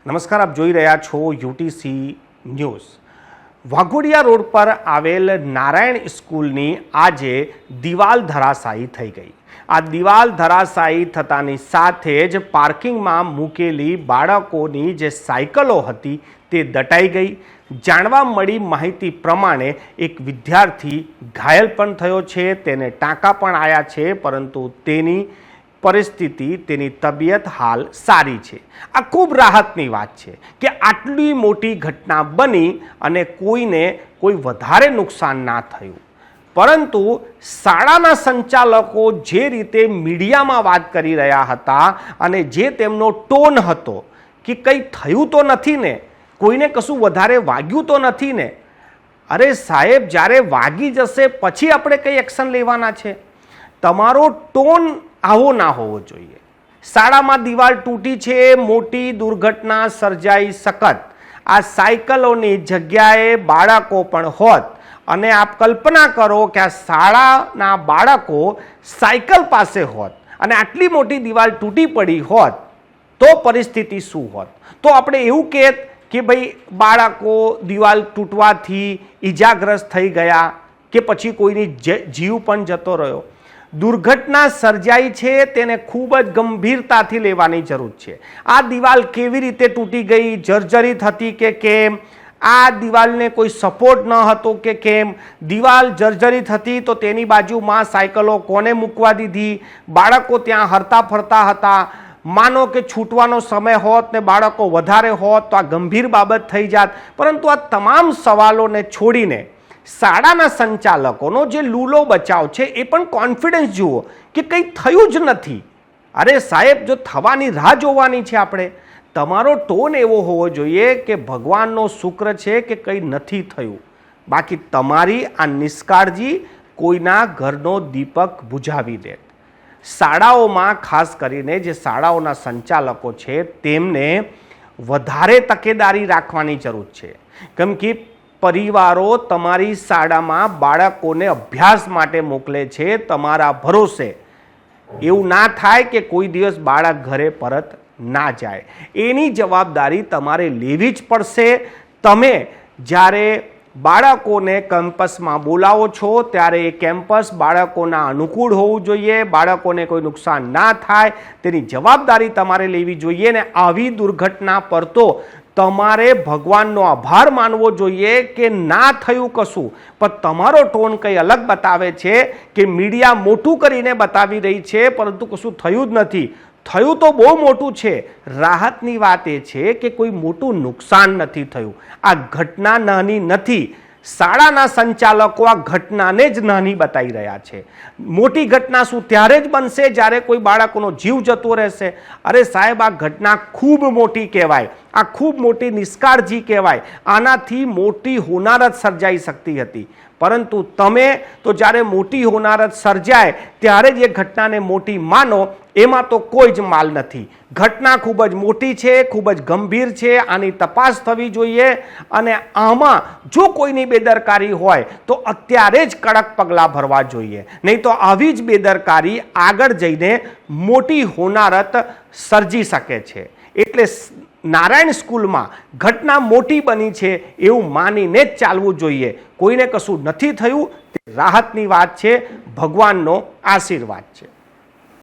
નમસ્કાર, આપ જોઈ રહ્યા છો યુટીસી ન્યૂઝ। વાઘોડિયા રોડ પર આવેલ નારાયણ સ્કૂલની આજે દિવાલ ધરાશાયી થઈ ગઈ। આ દિવાલ ધરાશાયી થતાની સાથે જ પાર્કિંગમાં મૂકેલી બાળકોની જે સાયકલો હતી તે દટાઈ ગઈ। જાણવા મળી માહિતી પ્રમાણે એક વિદ્યાર્થી ઘાયલ પણ થયો છે, તેને ટાંકા પણ આવ્યા છે, પરંતુ તેની પરિસ્થિતિ, તેની તબિયત હાલ સારી છે। આ ખૂબ રાહતની વાત છે કે આટલી મોટી ઘટના બની અને કોઈને કોઈ વધારે નુકસાન ના થયું, પરંતુ શાળાના સંચાલકો જે રીતે મીડિયામાં વાત કરી રહ્યા હતા અને જે તેમનો ટોન હતો કે કંઈ થયું તો નથી ને, કોઈને કશું વધારે વાગ્યું તો નથી ને। અરે સાહેબ, જ્યારે વાગી જશે પછી આપણે કઈ એક્શન લેવાના છે? તમારો ટોન આવો ના હોવો જોઈએ। શાળામાં દિવાલ તૂટી છે, મોટી દુર્ઘટના સર્જાઈ શકત। આ સાયકલોની જગ્યાએ બાળકો પણ હોત અને આપ કલ્પના કરો કે આ શાળાના બાળકો સાયકલ પાસે હોત અને આટલી મોટી દિવાલ તૂટી પડી હોત તો પરિસ્થિતિ શું હોત? તો આપણે એવું કહેત કે ભાઈ બાળકો દિવાલ તૂટવાથી ઈજાગ્રસ્ત થઈ ગયા કે પછી કોઈની જીવ પણ જતો રહ્યો। દુર્ઘટના સર્જાઈ છે તેને ખૂબ જ ગંભીરતાથી લેવાની જરૂર છે। આ દિવાલ કેવી રીતે તૂટી ગઈ, જર્જરિત હતી કે કેમ, આ દિવાલને કોઈ સપોર્ટ ન હતો કે કેમ? દિવાલ જર્જરિત હતી તો તેની બાજુમાં સાયકલો કોને મૂકવા દીધી? બાળકો ત્યાં હરતા ફરતા હતા। માનો કે છૂટવાનો સમય હોત ને બાળકો વધારે હોત તો આ ગંભીર બાબત થઈ જાત, પરંતુ આ તમામ સવાલોને છોડીને શાળાના સંચાલકોનો જે લૂલો બચાવ છે એ પણ કોન્ફિડન્સ જુઓ કે કંઈ થયું જ નથી। અરે સાહેબ, જો થવાની રાહ જોવાની છે આપણે? તમારો ટોન એવો હોવો જોઈએ કે ભગવાનનો શુક્ર છે કે કંઈ નથી થયું, બાકી તમારી આ નિષ્કાળજી કોઈના ઘરનો દીપક બુઝાવી દે। શાળાઓમાં ખાસ કરીને જે શાળાઓના સંચાલકો છે તેમને વધારે તકેદારી રાખવાની જરૂર છે, કેમ કે પરિવારો તમારી શાળામાં બાળકોને અભ્યાસ માટે મોકલે છે તમારા ભરોસે। એવું ના થાય કે કોઈ દિવસ બાળક ઘરે પરત ના જાય, એની જવાબદારી તમારે લેવી જ પડશે। તમે જ્યારે બાળકોને કેમ્પસમાં બોલાવો છો ત્યારે એ કેમ્પસ બાળકોના અનુકૂળ હોવું જોઈએ, બાળકોને કોઈ નુકસાન ના થાય તેની જવાબદારી તમારે લેવી જોઈએ। ને આવી દુર્ઘટના પર તો તમારે ભગવાનનો આભાર માનવો જોઈએ કે ના થયું કશું, પણ તમારો ટોન કંઈ અલગ બતાવે છે કે મીડિયા મોટું કરીને બતાવી રહી છે પરંતુ કશું થયું જ નથી। થયું તો બહુ મોટું છે। રાહતની વાત એ છે કે કોઈ મોટું નુકસાન નથી થયું। આ ઘટના નાની નથી। શાળાના સંચાલકો આ ઘટનાને જ નાની બતાવી રહ્યા છે। મોટી ઘટના શું ત્યારે જ બનશે જ્યારે કોઈ બાળકોનો જીવ જતો રહેશે? અરે સાહેબ, આ ઘટના ખૂબ મોટી કહેવાય, આ ખૂબ મોટી નિષ્કાળજી કહેવાય। આનાથી મોટી હોનારત સર્જાઈ શકતી હતી, પરંતુ તમે તો જ્યારે મોટી હોનારત સર્જાય ત્યારે જ એ ઘટનાને મોટી માનો, એમાં તો કોઈ જ માલ નથી। ઘટના ખૂબ જ મોટી છે, ખૂબ જ ગંભીર છે, આની તપાસ થવી જોઈએ અને આમાં જો કોઈની બેદરકારી હોય તો અત્યારે જ કડક પગલાં ભરવા જોઈએ, નહીં તો આવી જ બેદરકારી આગળ જઈને મોટી હોનારત સર્જી શકે છે। એટલે નારાયણ સ્કૂલમાં ઘટના મોટી બની છે એવું માનીને જ ચાલવું જોઈએ। કોઈને કશું નથી થયું, રાહતની વાત છે, ભગવાનનો આશીર્વાદ છે।